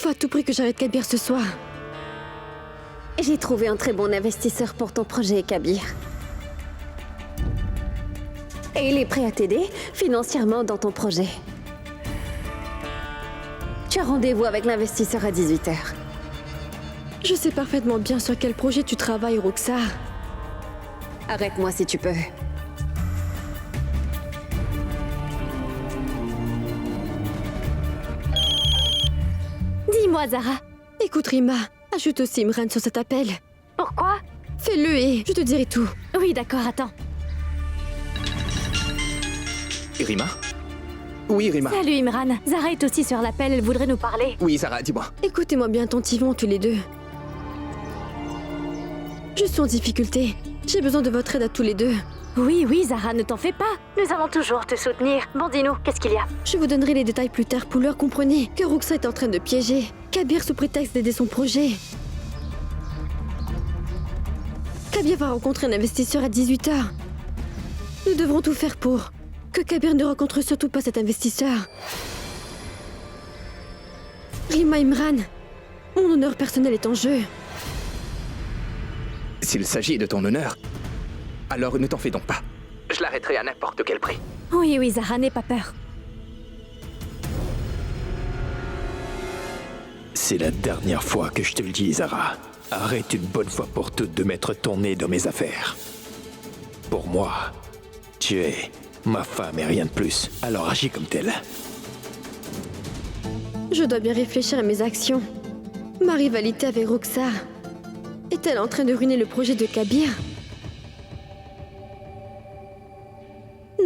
Faut à tout prix que j'arrête Kabir ce soir. J'ai trouvé un très bon investisseur pour ton projet, Kabir. Et il est prêt à t'aider financièrement dans ton projet. Tu as rendez-vous avec l'investisseur à 18h. Je sais parfaitement bien sur quel projet tu travailles, Rukhsar. Arrête-moi si tu peux. Dis-moi, Zara. Écoute, Rima, ajoute aussi Imran sur cet appel. Pourquoi? Fais-le et je te dirai tout. Oui, d'accord, attends. Rima? Oui, Rima. Salut, Imran. Zara est aussi sur l'appel, elle voudrait nous parler. Oui, Zara, dis-moi. Écoutez-moi bien attentivement tous les deux. Je suis en difficulté. J'ai besoin de votre aide à tous les deux. Oui, Zara, ne t'en fais pas. Nous allons toujours te soutenir. Bon, dis-nous, qu'est-ce qu'il y a? Je vous donnerai les détails plus tard pour leur comprenez que Rukhsar est en train de piéger Kabir sous prétexte d'aider son projet. Kabir va rencontrer un investisseur à 18h. Nous devrons tout faire pour que Kabir ne rencontre surtout pas cet investisseur. Rima, Imran, mon honneur personnel est en jeu. S'il s'agit de ton honneur, alors ne t'en fais donc pas. Je l'arrêterai à n'importe quel prix. Oui, Zara, n'aie pas peur. C'est la dernière fois que je te le dis, Zara. Arrête une bonne fois pour toutes de mettre ton nez dans mes affaires. Pour moi, tu es ma femme et rien de plus. Alors agis comme telle. Je dois bien réfléchir à mes actions. Ma rivalité avec Rukhsar est-elle en train de ruiner le projet de Kabir?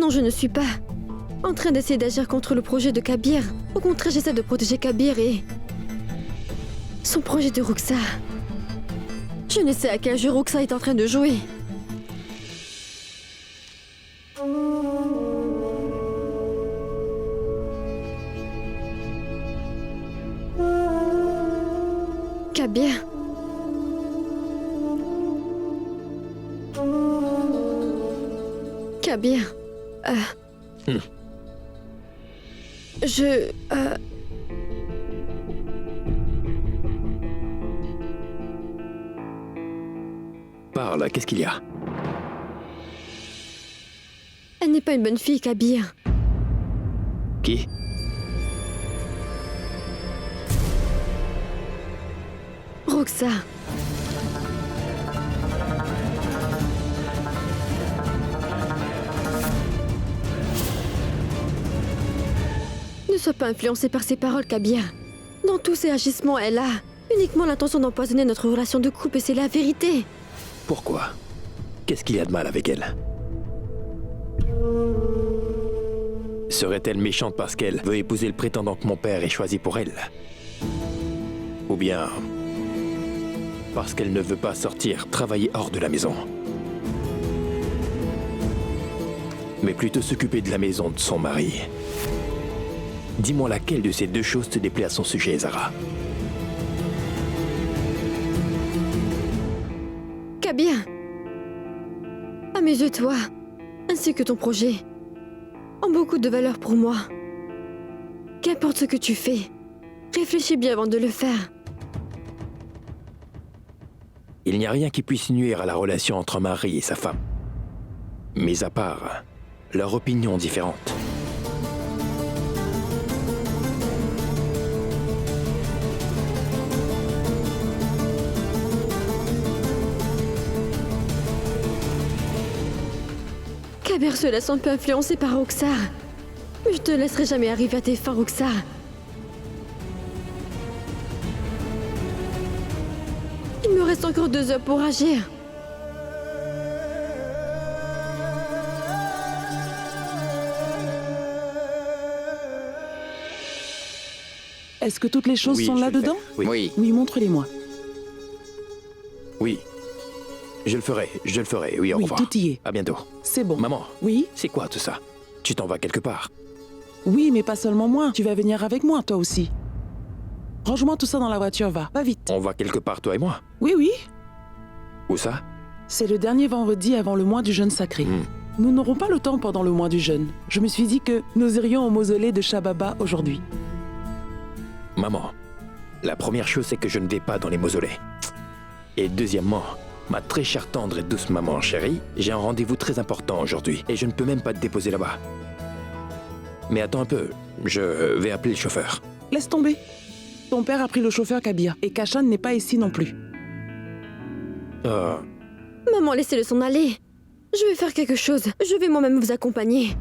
Non, je ne suis pas en train d'essayer d'agir contre le projet de Kabir. Au contraire, j'essaie de protéger Kabir et son projet de Rukhsar. Je ne sais à quel jeu Rukhsar est en train de jouer. Kabir. Kabir. Parle, qu'est-ce qu'il y a? Elle n'est pas une bonne fille, Kabir. Qui? Rukhsar. Ne sois pas influencé par ses paroles, Kabir. Dans tous ses agissements, elle a uniquement l'intention d'empoisonner notre relation de couple et c'est la vérité. Pourquoi? Qu'est-ce qu'il y a de mal avec elle? Serait-elle méchante parce qu'elle veut épouser le prétendant que mon père ait choisi pour elle? Ou bien parce qu'elle ne veut pas sortir, travailler hors de la maison? Mais plutôt s'occuper de la maison de son mari. Dis-moi laquelle de ces deux choses te déplaît à son sujet, Zara? Kabir. À mes yeux, toi, ainsi que ton projet, ont beaucoup de valeur pour moi. Qu'importe ce que tu fais, réfléchis bien avant de le faire. Il n'y a rien qui puisse nuire à la relation entre un mari et sa femme. Mis à part leur opinion différente. Kabir se laisse un peu influencer par Rukhsar. Mais je te laisserai jamais arriver à tes fins, Rukhsar. Il me reste encore 2 heures pour agir. Est-ce que toutes les choses Oui, sont je vais le là-dedans? faire. Oui. Oui, montre-les-moi. Oui. Je le ferai, oui, au Oui, revoir. tout y est. À bientôt. C'est bon. Maman, Oui? c'est quoi tout ça? Tu t'en vas quelque part? Oui, mais pas seulement moi. Tu vas venir avec moi, toi aussi. Range-moi tout ça dans la voiture, va vite. On va quelque part, toi et moi? Oui. Où ça? C'est le dernier vendredi avant le mois du jeûne sacré. Hmm. Nous n'aurons pas le temps pendant le mois du jeûne. Je me suis dit que nous irions au mausolée de Shababa aujourd'hui. Maman, La première chose, c'est que je ne vais pas dans les mausolées. Et deuxièmement, ma très chère tendre et douce maman chérie, j'ai un rendez-vous très important aujourd'hui et je ne peux même pas te déposer là-bas. Mais attends un peu, je vais appeler le chauffeur. Laisse tomber. Ton père a pris le chauffeur Kabir et Kashan n'est pas ici non plus. Oh, Maman, laissez-le s'en aller. Je vais faire quelque chose. Je vais moi-même vous accompagner.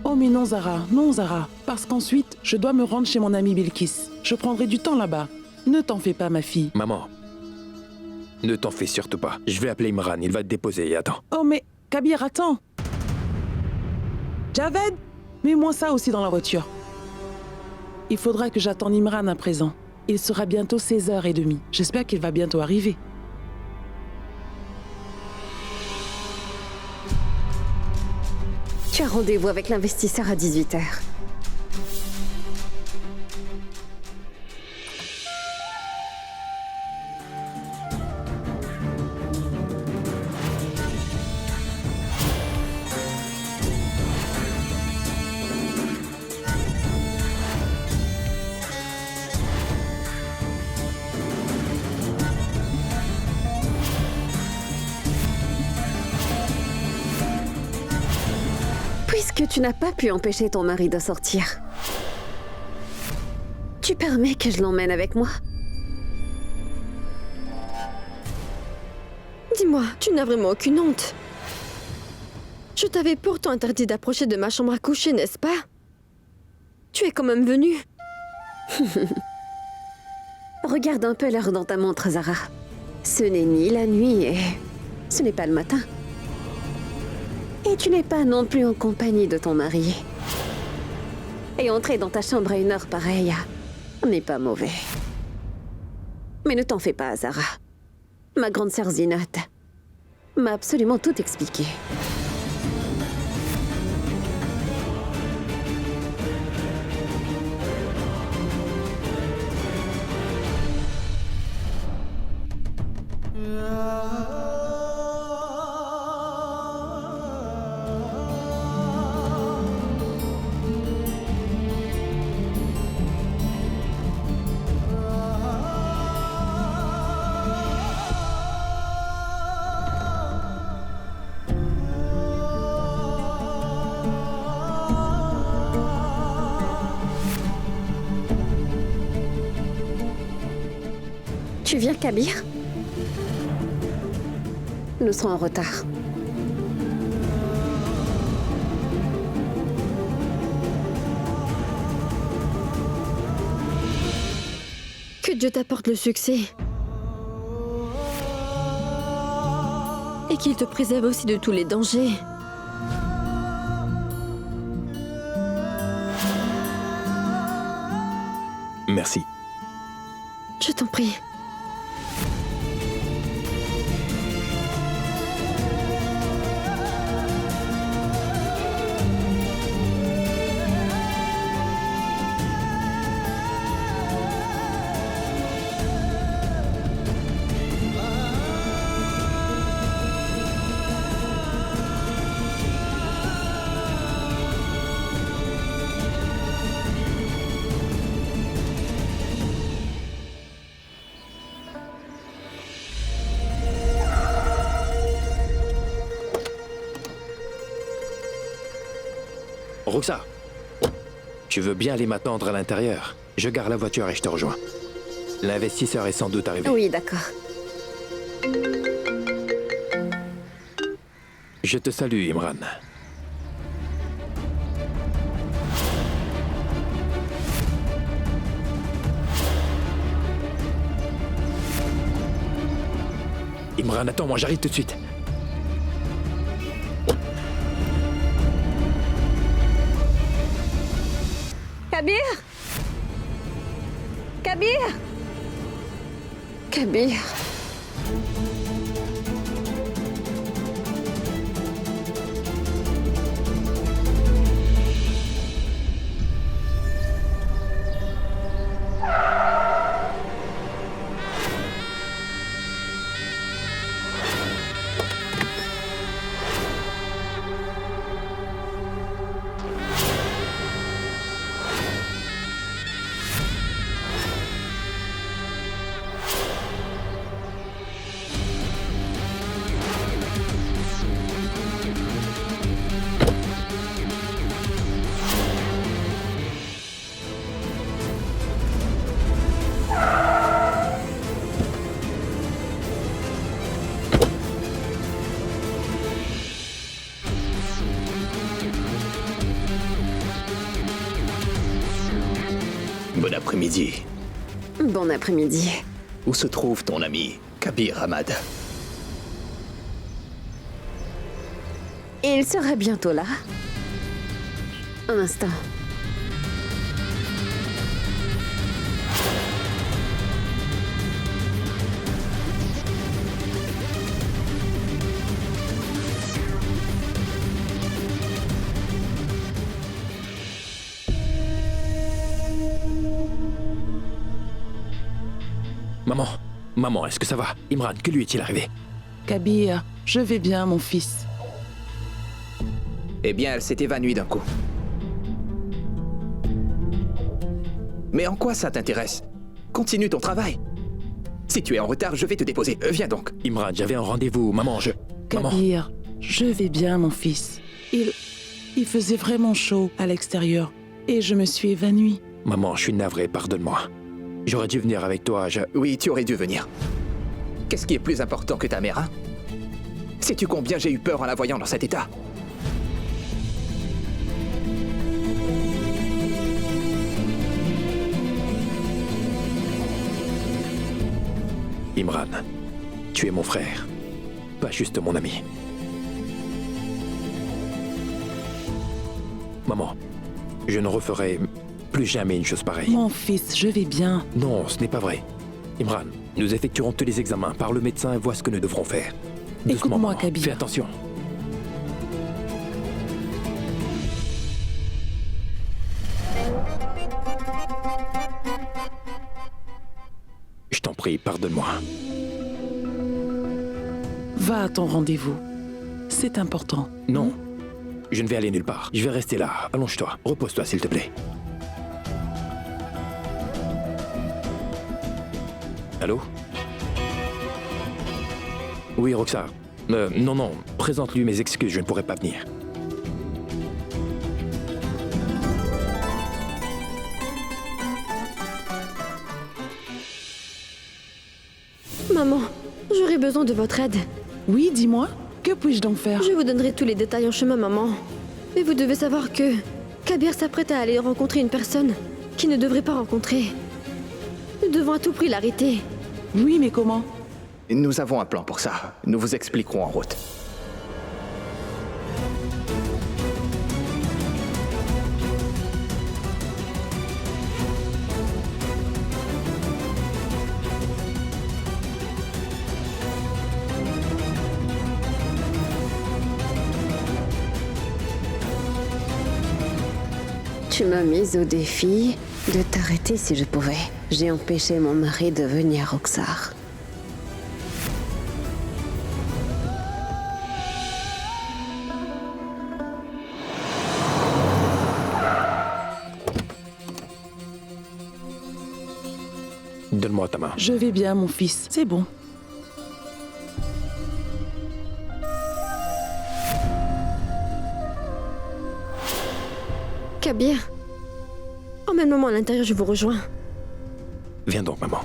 Oh mais non Zara, parce qu'ensuite, je dois me rendre chez mon ami Bilkis. Je prendrai du temps là-bas. Ne t'en fais pas, ma fille. maman, ne t'en fais surtout pas. Je vais appeler Imran, il va te déposer et attends. Oh mais, Kabir, attends. Javed, mets-moi ça aussi dans la voiture. Il faudra que j'attende Imran à présent. Il sera bientôt 16h30. J'espère qu'il va bientôt arriver. Tu as rendez-vous avec l'investisseur à 18h. Puisque tu n'as pas pu empêcher ton mari de sortir, tu permets que je l'emmène avec moi? Dis-moi, tu n'as vraiment aucune honte. Je t'avais pourtant interdit d'approcher de ma chambre à coucher, n'est-ce pas? Tu es quand même venu. Regarde un peu l'heure dans ta montre, Zara. Ce n'est ni la nuit et ce n'est pas le matin. Et tu n'es pas non plus en compagnie de ton mari. Et entrer dans ta chambre à une heure pareille n'est pas mauvais. Mais ne t'en fais pas, Zara. Ma grande sœur Zinat m'a absolument tout expliqué. Tu viens, Kabir? Nous serons en retard. Que Dieu t'apporte le succès. Et qu'il te préserve aussi de tous les dangers. Merci. Je t'en prie. Roxa, tu veux bien aller m'attendre à l'intérieur? Je gare la voiture et je te rejoins. L'investisseur est sans doute arrivé. Oui, d'accord. Je te salue, Imran. Imran, attends-moi, j'arrive tout de suite. Kabir! Kabir! Kabir! après-midi. Bon après-midi. Où se trouve ton ami, Kabir Ahmad? Il sera bientôt là. Un instant. Maman, est-ce que ça va? Imran, que lui est-il arrivé? Kabir, je vais bien, mon fils. Eh bien, elle s'est évanouie d'un coup. Mais en quoi ça t'intéresse? Continue ton travail. Si tu es en retard, je vais te déposer. Viens donc. Imran, j'avais un rendez-vous. Maman, Maman, Kabir, je vais bien, mon fils. Il faisait vraiment chaud à l'extérieur et je me suis évanouie. maman, je suis navré, pardonne-moi. J'aurais dû venir avec toi, Oui, tu aurais dû venir. Qu'est-ce qui est plus important que ta mère, hein? Sais-tu combien j'ai eu peur en la voyant dans cet état? Imran, tu es mon frère, pas juste mon ami. Maman, je ne referai plus jamais une chose pareille. Mon fils, je vais bien. Non, ce n'est pas vrai. Imran, nous effectuerons tous les examens par le médecin et vois ce que nous devrons faire. Doucement, Écoute-moi, maman. Kabir. Fais attention. Je t'en prie, pardonne-moi. Va à ton rendez-vous. C'est important. Non, je ne vais aller nulle part. Je vais rester là. Allonge-toi. Repose-toi, s'il te plaît. Allô? Oui, Roxar. Non, présente-lui mes excuses, je ne pourrai pas venir. Maman, j'aurais besoin de votre aide. Oui, dis-moi. Que puis-je donc faire? Je vous donnerai tous les détails en chemin, maman. Mais vous devez savoir que Kabir s'apprête à aller rencontrer une personne qu'il ne devrait pas rencontrer. Nous devons à tout prix l'arrêter. Oui, mais comment? Nous avons un plan pour ça. Nous vous expliquerons en route. Tu m'as mise au défi de t'arrêter si je pouvais. J'ai empêché mon mari de venir à Roxar. Donne-moi ta main. Je vais bien, mon fils. C'est bon. Kabir, emmène-moi à l'intérieur, je vous rejoins. Viens donc, maman.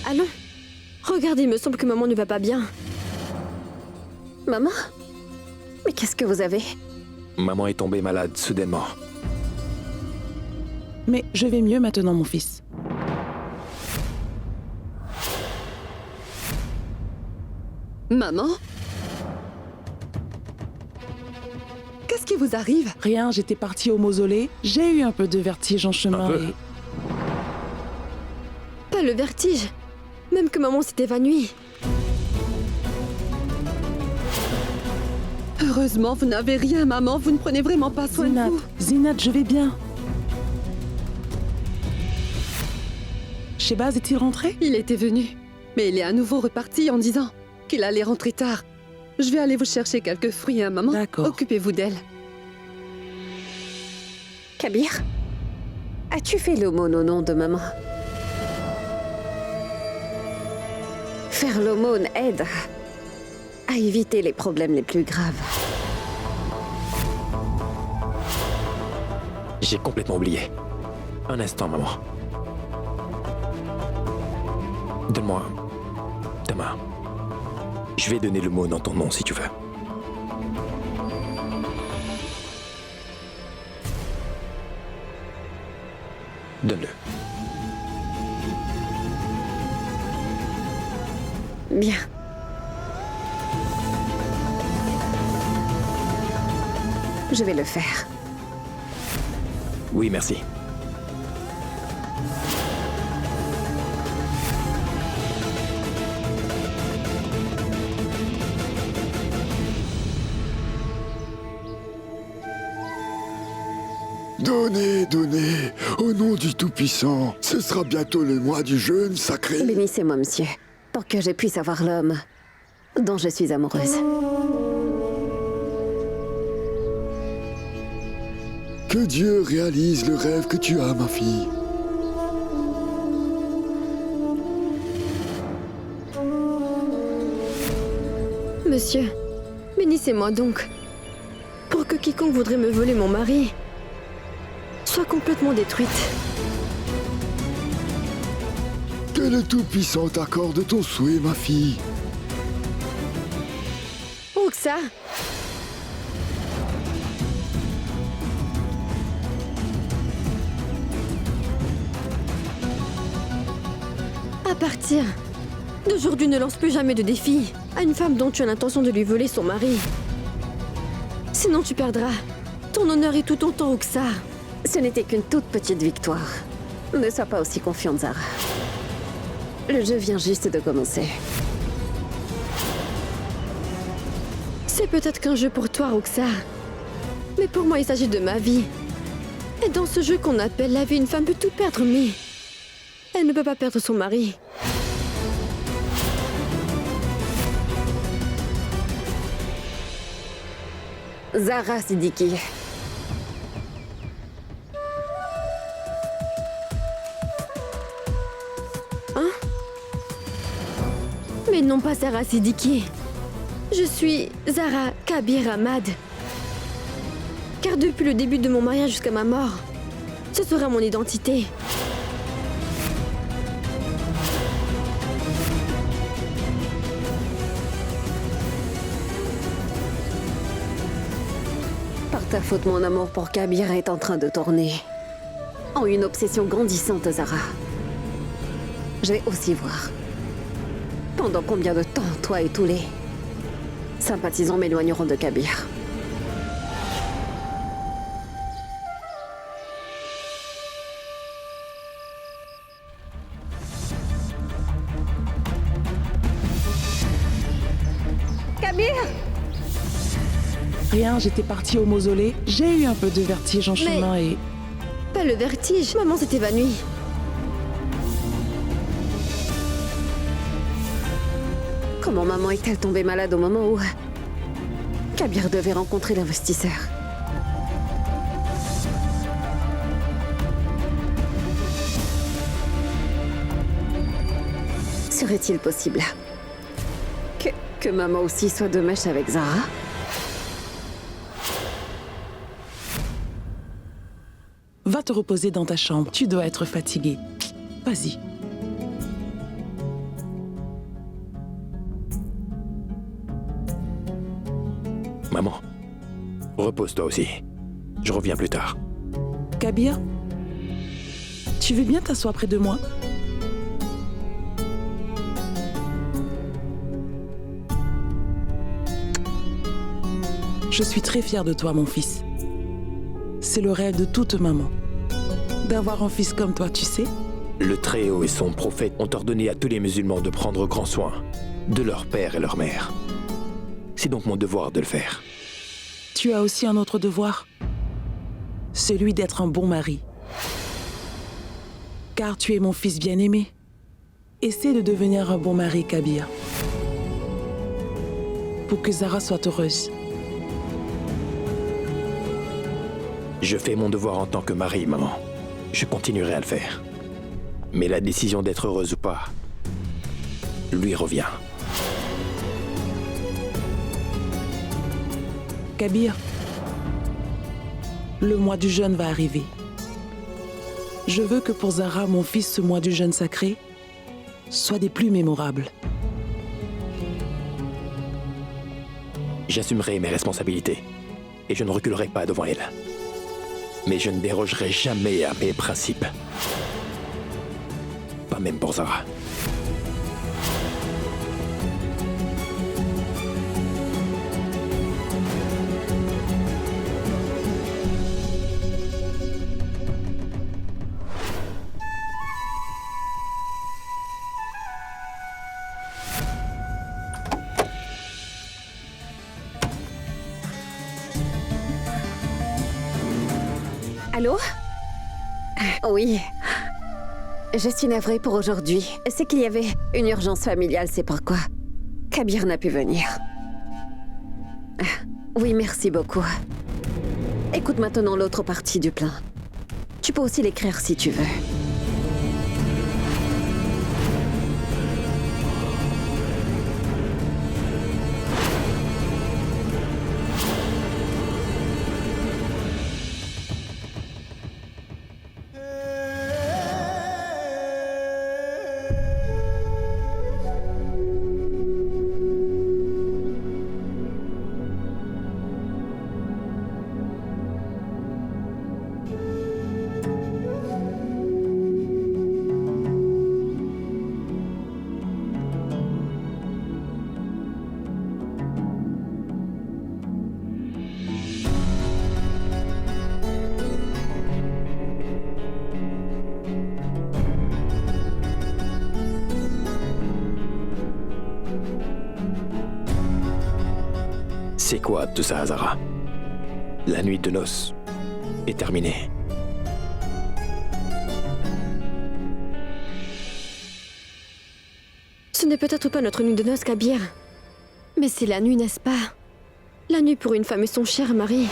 Allons. Regardez, il me semble que maman ne va pas bien. Maman? Mais qu'est-ce que vous avez? Maman est tombée malade soudainement. Mais je vais mieux maintenant, mon fils. Maman? Qu'est-ce qui vous arrive? Rien, j'étais partie au mausolée. J'ai eu un peu de vertige en chemin Un peu? et... Pas le vertige. Même que maman s'est évanouie. Heureusement, vous n'avez rien, maman. Vous ne prenez vraiment pas soin de Zinat, vous. Zinat, je vais bien. Shebaz est-il rentré? Il était venu, mais il est à nouveau reparti en disant qu'il allait rentrer tard. Je vais aller vous chercher quelques fruits, hein, maman. D'accord. Occupez-vous d'elle. Kabir? As-tu fait l'aumône au nom de maman? Faire l'aumône aide à éviter les problèmes les plus graves. J'ai complètement oublié. Un instant, maman. Donne-moi ta main. Je vais donner le mot dans ton nom si tu veux. Donne-le. Bien. Je vais le faire. Oui, merci. Donnez, donnez, au nom du Tout-Puissant. Ce sera bientôt le mois du jeûne sacré. Bénissez-moi, monsieur, pour que je puisse avoir l'homme dont je suis amoureuse. Que Dieu réalise le rêve que tu as, ma fille. Monsieur, bénissez-moi donc. Pour que quiconque voudrait me voler mon mari soit complètement détruite. Que le Tout-Puissant t'accorde ton souhait, ma fille. Roxa! À partir d'aujourd'hui, ne lance plus jamais de défi à une femme dont tu as l'intention de lui voler son mari. Sinon tu perdras ton honneur et tout ton temps, Roxa. Ce n'était qu'une toute petite victoire. Ne sois pas aussi confiante, Zara. Le jeu vient juste de commencer. C'est peut-être qu'un jeu pour toi, Roxa. Mais pour moi, il s'agit de ma vie. Et dans ce jeu qu'on appelle la vie, une femme peut tout perdre, mais elle ne peut pas perdre son mari. Zara Siddiqui. Mais non pas Zara Siddiqui. Je suis Zara Kabir Ahmad. Car depuis le début de mon mariage jusqu'à ma mort, ce sera mon identité. Par ta faute, mon amour pour Kabir est en train de tourner en une obsession grandissante, Zara. Je vais aussi voir. Pendant combien de temps, toi et tous les sympathisants m'éloigneront de Kabir? Kabir! Rien, j'étais partie au mausolée. J'ai eu un peu de vertige en chemin et... Pas le vertige, maman s'est évanouie. Comment maman est-elle tombée malade au moment où Kabir devait rencontrer l'investisseur? Serait-il possible que maman aussi soit de mèche avec Zara? Va te reposer dans ta chambre. Tu dois être fatiguée. Vas-y. Maman, repose-toi aussi. Je reviens plus tard. Kabir, tu veux bien t'asseoir près de moi? Je suis très fière de toi, mon fils. C'est le rêve de toute maman. D'avoir un fils comme toi, tu sais? Le Très-Haut et son prophète ont ordonné à tous les musulmans de prendre grand soin de leur père et leur mère. C'est donc mon devoir de le faire. Tu as aussi un autre devoir. Celui d'être un bon mari. Car tu es mon fils bien-aimé. Essaie de devenir un bon mari, Kabir. Pour que Zara soit heureuse. Je fais mon devoir en tant que mari, maman. Je continuerai à le faire. Mais la décision d'être heureuse ou pas lui revient. Kabir, le mois du jeûne va arriver. Je veux que pour Zara, mon fils, ce mois du jeûne sacré, soit des plus mémorables. J'assumerai mes responsabilités et je ne reculerai pas devant elle. Mais je ne dérogerai jamais à mes principes. Pas même pour Zara. Allô? Oui. Je suis navrée pour aujourd'hui. C'est qu'il y avait une urgence familiale, c'est pourquoi. Kabir n'a pu venir. Oui, merci beaucoup. Écoute maintenant l'autre partie du plan. Tu peux aussi l'écrire si tu veux. C'est quoi tout ça, Zara? La nuit de noces est terminée. Ce n'est peut-être pas notre nuit de noces, Kabir. Mais c'est la nuit, n'est-ce pas? La nuit pour une femme et son cher mari.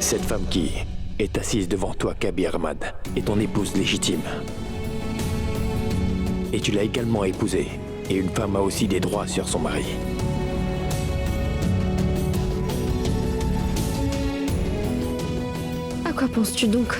Cette femme qui est assise devant toi, Kabir Ahmad, est ton épouse légitime. Et tu l'as également épousée. Et une femme a aussi des droits sur son mari. À quoi penses-tu donc?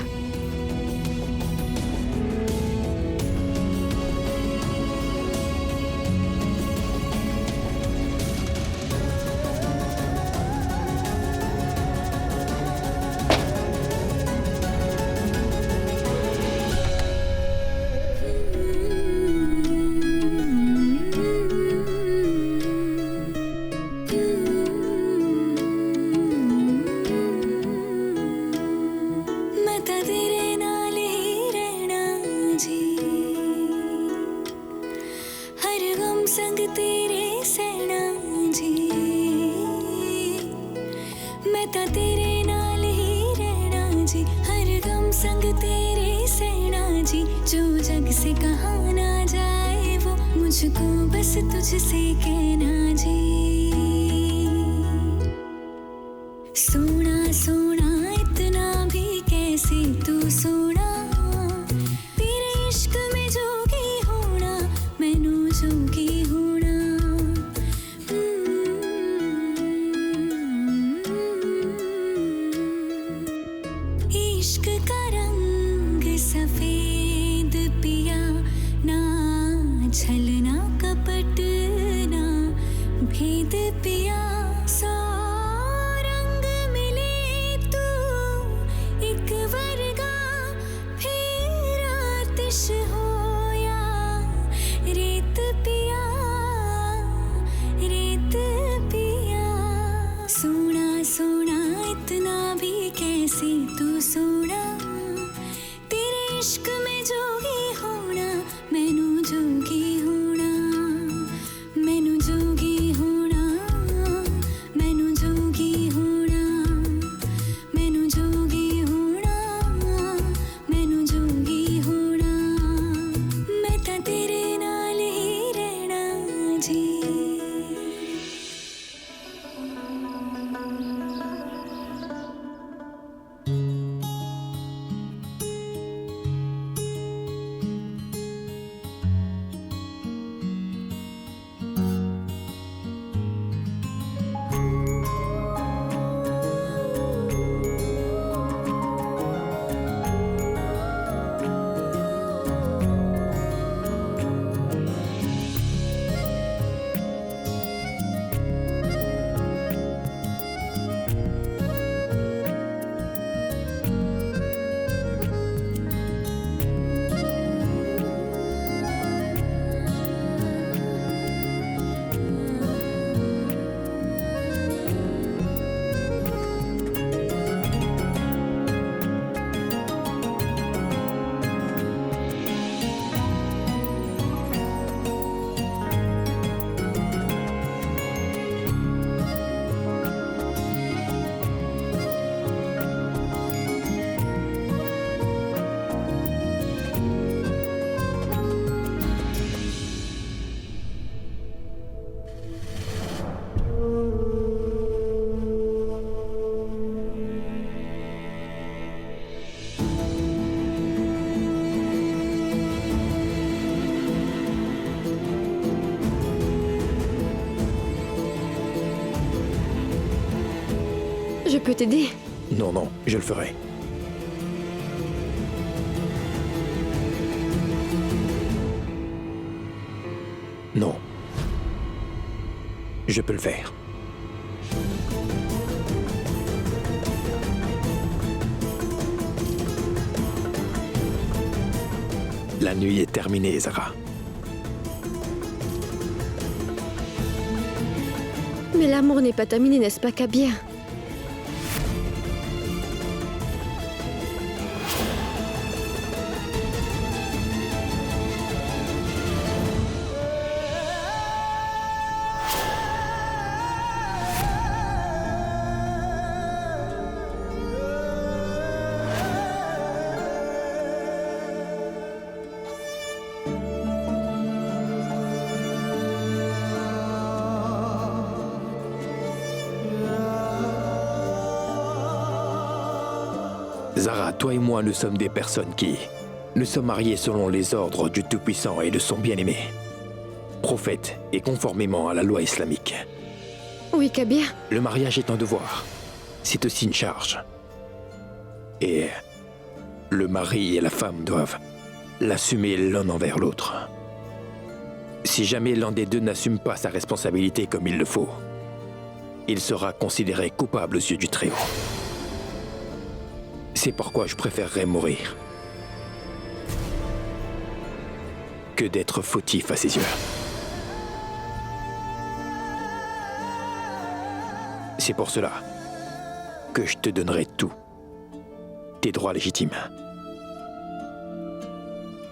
peux t'aider. Non, non, je le ferai. Non. Je peux le faire. La nuit est terminée, Zara. Mais l'amour n'est pas terminé, n'est-ce pas, Kabir? Zara, toi et moi, nous sommes des personnes qui... Nous sommes mariés selon les ordres du Tout-Puissant et de son bien-aimé. Prophète et conformément à la loi islamique. Oui, Kabir. Le mariage est un devoir. C'est aussi une charge. Et le mari et la femme doivent l'assumer l'un envers l'autre. Si jamais l'un des deux n'assume pas sa responsabilité comme il le faut, il sera considéré coupable aux yeux du Très-Haut. C'est pourquoi je préférerais mourir que d'être fautif à ses yeux. C'est pour cela que je te donnerai tout, tes droits légitimes.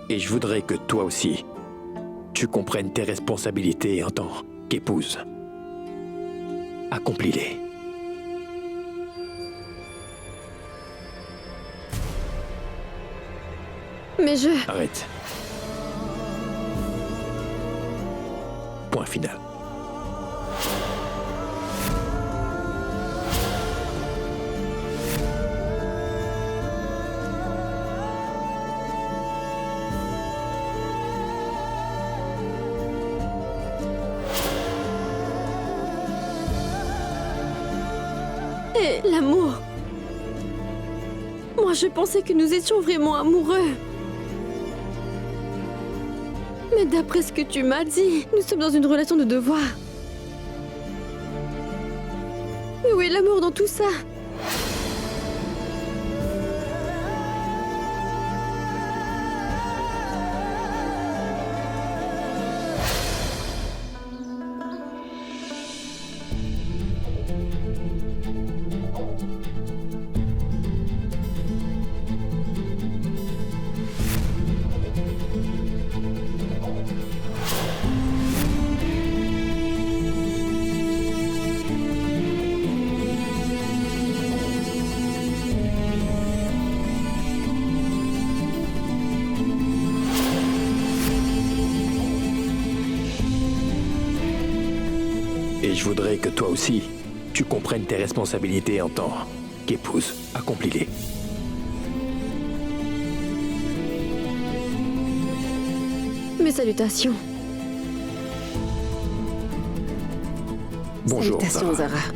Et je voudrais que toi aussi, tu comprennes tes responsabilités en tant qu'épouse. Accomplis-les. Mais je... Arrête. Point final. Et l'amour. Moi, je pensais que nous étions vraiment amoureux. Mais d'après ce que tu m'as dit, nous sommes dans une relation de devoir. Mais où est l'amour dans tout ça? Et je voudrais que toi aussi, tu comprennes tes responsabilités en tant qu'épouse. Accomplis-les. Mes salutations. Bonjour, Salutations, Zara. Zara.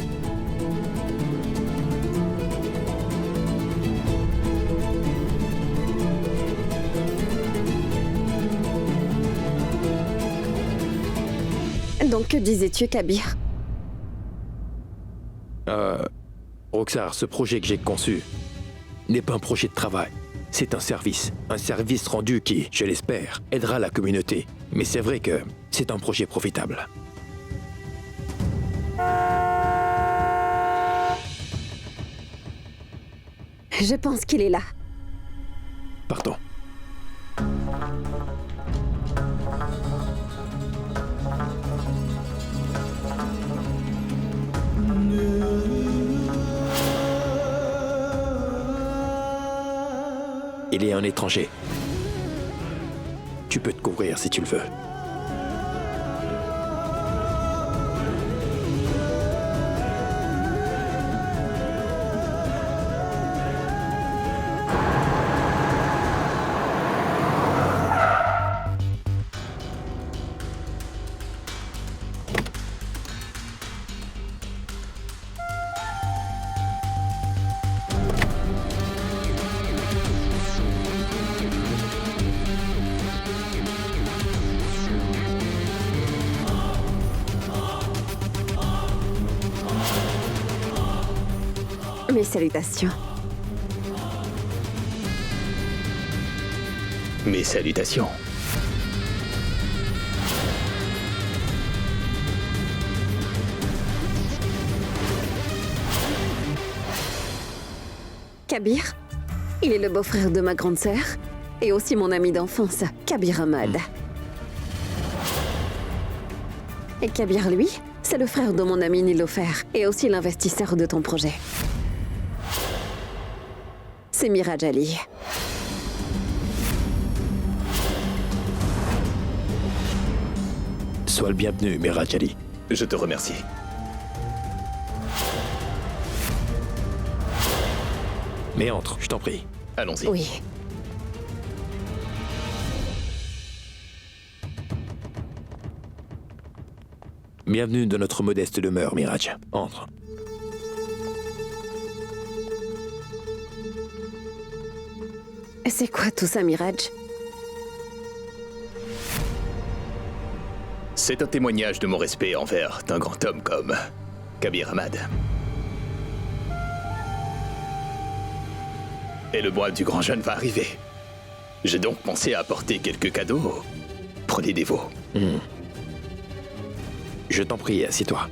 Donc, que disais-tu, Kabir? Roxar, ce projet que j'ai conçu n'est pas un projet de travail. C'est un service rendu qui, je l'espère, aidera la communauté. Mais c'est vrai que c'est un projet profitable. Je pense qu'il est là. Partons. Il est un étranger. Tu peux te couvrir si tu le veux. Mes salutations. Mes salutations. Kabir, il est le beau-frère de ma grande sœur et aussi mon ami d'enfance, Kabir Ahmad. Et Kabir, lui, c'est le frère de mon ami Nilofer et aussi l'investisseur de ton projet. C'est Miraj Ali. Sois le bienvenu, Miraj Ali. Je te remercie. Mais entre, je t'en prie. Allons-y. Oui. Bienvenue dans notre modeste demeure, Miraj. Entre. C'est quoi tout ça, Miraj? C'est un témoignage de mon respect envers un grand homme comme Kabir Ahmad. Et le mois du grand jeûne va arriver. J'ai donc pensé à apporter quelques cadeaux. Prenez des veaux. Je t'en prie, assieds-toi.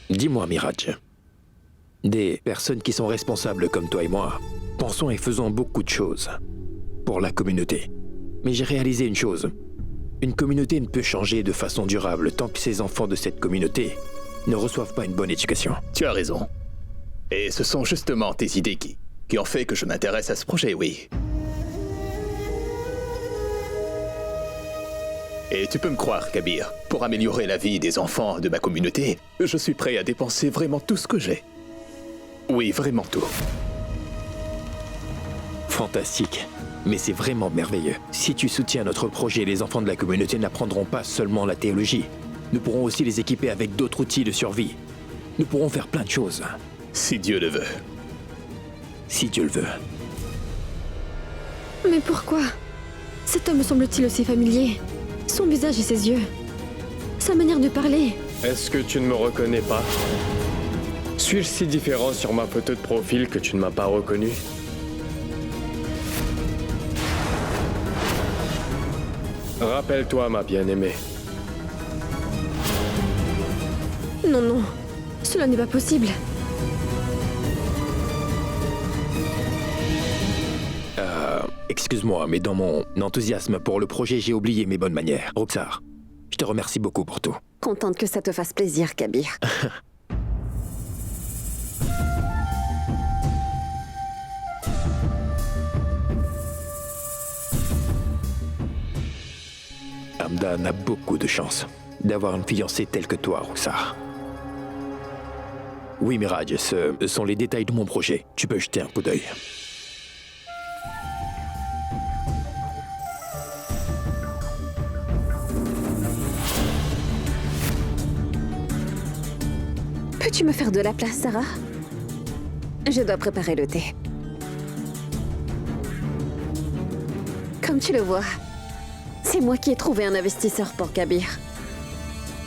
Dis-moi, Miraj. Des personnes qui sont responsables comme toi et moi, pensons et faisons beaucoup de choses pour la communauté. Mais j'ai réalisé une chose. Une communauté ne peut changer de façon durable tant que ces enfants de cette communauté ne reçoivent pas une bonne éducation. Tu as raison. Et ce sont justement tes idées qui ont fait que je m'intéresse à ce projet, oui. Et tu peux me croire, Kabir, pour améliorer la vie des enfants de ma communauté, je suis prêt à dépenser vraiment tout ce que j'ai. Oui, vraiment tout. Fantastique. Mais c'est vraiment merveilleux. Si tu soutiens notre projet, les enfants de la communauté n'apprendront pas seulement la théologie. Nous pourrons aussi les équiper avec d'autres outils de survie. Nous pourrons faire plein de choses. Si Dieu le veut. Si Dieu le veut. Mais pourquoi? Cet homme me semble-t-il aussi familier. Son visage et ses yeux. Sa manière de parler. Est-ce que tu ne me reconnais pas? Suis-je si différent sur ma photo de profil que tu ne m'as pas reconnu? Rappelle-toi, ma bien-aimée. Non, non. Cela n'est pas possible. Excuse-moi, mais dans mon enthousiasme pour le projet, j'ai oublié mes bonnes manières. Roxar, je te remercie beaucoup pour tout. Contente que ça te fasse plaisir, Kabir. Hamdan a beaucoup de chance d'avoir une fiancée telle que toi, Roxar. Oui, Miraj, ce sont les détails de mon projet. Tu peux jeter un coup d'œil. Peux-tu me faire de la place, Sarah? Je dois préparer le thé. Comme tu le vois, c'est moi qui ai trouvé un investisseur pour Kabir.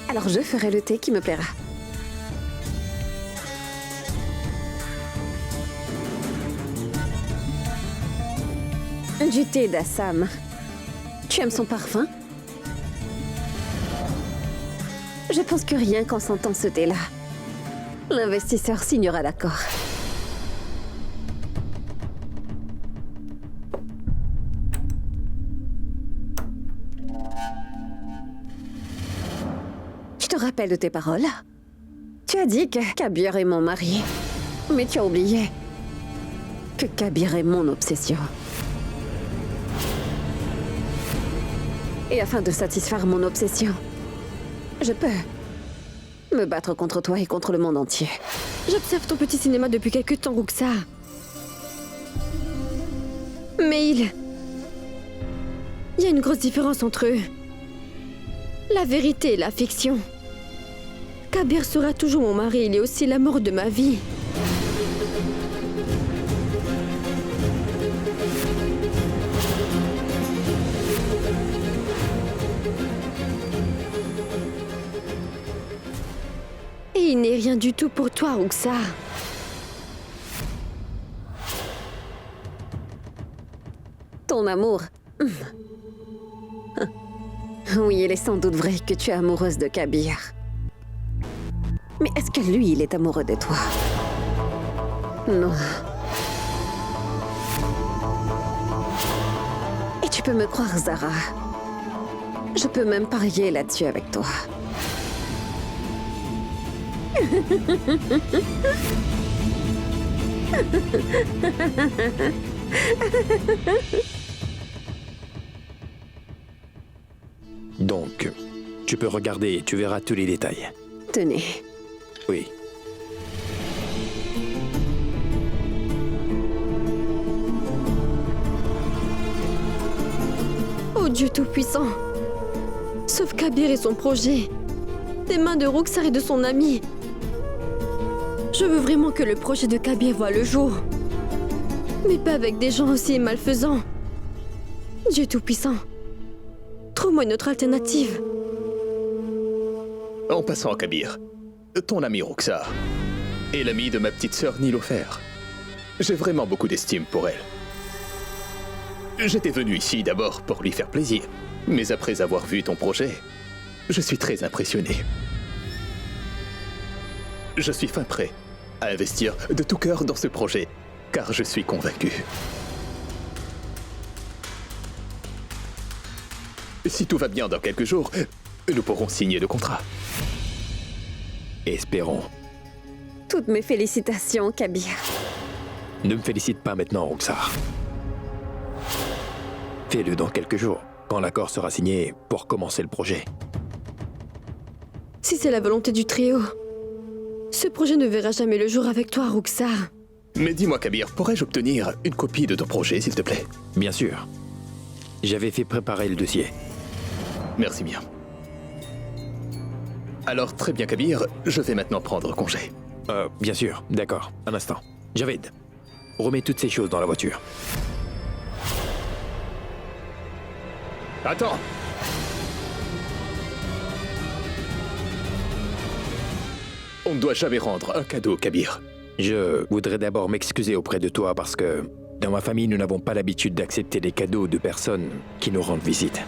Alors je ferai le thé qui me plaira. Du thé d'Assam. Tu aimes son parfum? Je pense que rien qu'en sentant ce thé-là, l'investisseur signera l'accord. Tu te rappelles de tes paroles? Tu as dit que Kabir est mon mari. Mais tu as oublié que Kabir est mon obsession. Et afin de satisfaire mon obsession, je peux me battre contre toi et contre le monde entier. J'observe ton petit cinéma depuis quelque temps, Roxar. Mais il y a une grosse différence entre eux. La vérité et la fiction. Kabir sera toujours mon mari, il est aussi l'amour de ma vie. rien du tout pour toi, Ruxar. Ton amour. Oui, il est sans doute vrai que tu es amoureuse de Kabir. Mais est-ce que lui, il est amoureux de toi? Non. Et tu peux me croire, Zara. Je peux même parier là-dessus avec toi. Donc, tu peux regarder et tu verras tous les détails. Tenez. Oui. Oh Dieu Tout-Puissant. Sauve Kabir et son projet. Des mains de Ruxar et de son ami. Je veux vraiment que le projet de Kabir voie le jour. Mais pas avec des gens aussi malfaisants. Dieu Tout-Puissant. Trouve-moi une autre alternative. En passant, Kabir, ton ami Ruxar est l'ami de ma petite sœur Nilofer. J'ai vraiment beaucoup d'estime pour elle. J'étais venu ici d'abord pour lui faire plaisir, mais après avoir vu ton projet, je suis très impressionné. Je suis fin prêt à investir de tout cœur dans ce projet, car je suis convaincu. Si tout va bien dans quelques jours, nous pourrons signer le contrat. Espérons. Toutes mes félicitations, Kabir. Ne me félicite pas maintenant, Ruxar. Fais-le dans quelques jours, quand l'accord sera signé pour commencer le projet. Si c'est la volonté du trio, ce projet ne verra jamais le jour avec toi, Ruxar. Mais dis-moi, Kabir, pourrais-je obtenir une copie de ton projet, s'il te plaît? Bien sûr. J'avais fait préparer le dossier. Merci bien. Alors, très bien, Kabir, je vais maintenant prendre congé. Bien sûr, d'accord. Un instant. Javed, remets toutes ces choses dans la voiture. Attends! On ne doit jamais rendre un cadeau, Kabir. Je voudrais d'abord m'excuser auprès de toi parce que dans ma famille, nous n'avons pas l'habitude d'accepter les cadeaux de personnes qui nous rendent visite.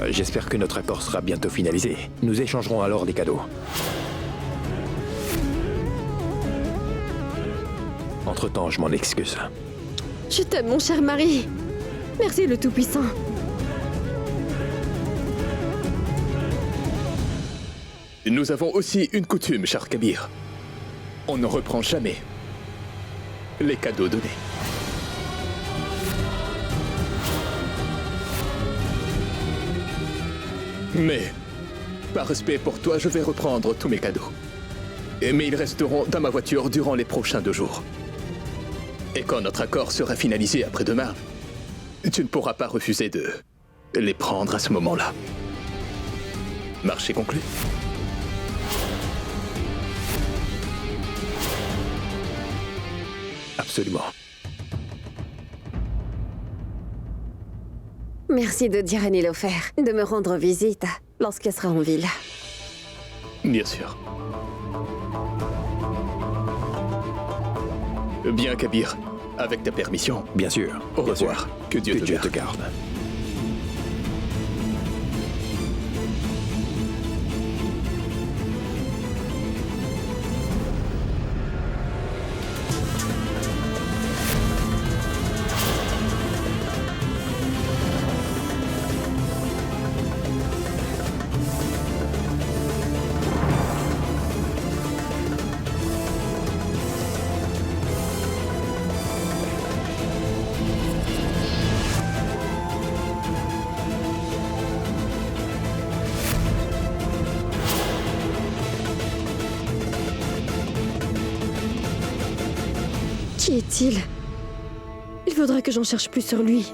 J'espère que notre accord sera bientôt finalisé. Nous échangerons alors les cadeaux. Entre-temps, je m'en excuse. Je t'aime, mon cher mari. Merci, le Tout-Puissant. Nous avons aussi une coutume, cher Kabir. On ne reprend jamais les cadeaux donnés. Mais, par respect pour toi, je vais reprendre tous mes cadeaux. Mais ils resteront dans ma voiture durant les prochains 2 jours. Et quand notre accord sera finalisé après-demain, tu ne pourras pas refuser de les prendre à ce moment-là. Marché conclu. Absolument. Merci de dire à Nilofer de me rendre visite lorsqu'elle sera en ville. Bien sûr. Bien, Kabir. Avec ta permission. Bien sûr. Au bien revoir. sûr. Que Dieu te garde. garde. Qui est-il? Il faudra que j'en cherche plus sur lui.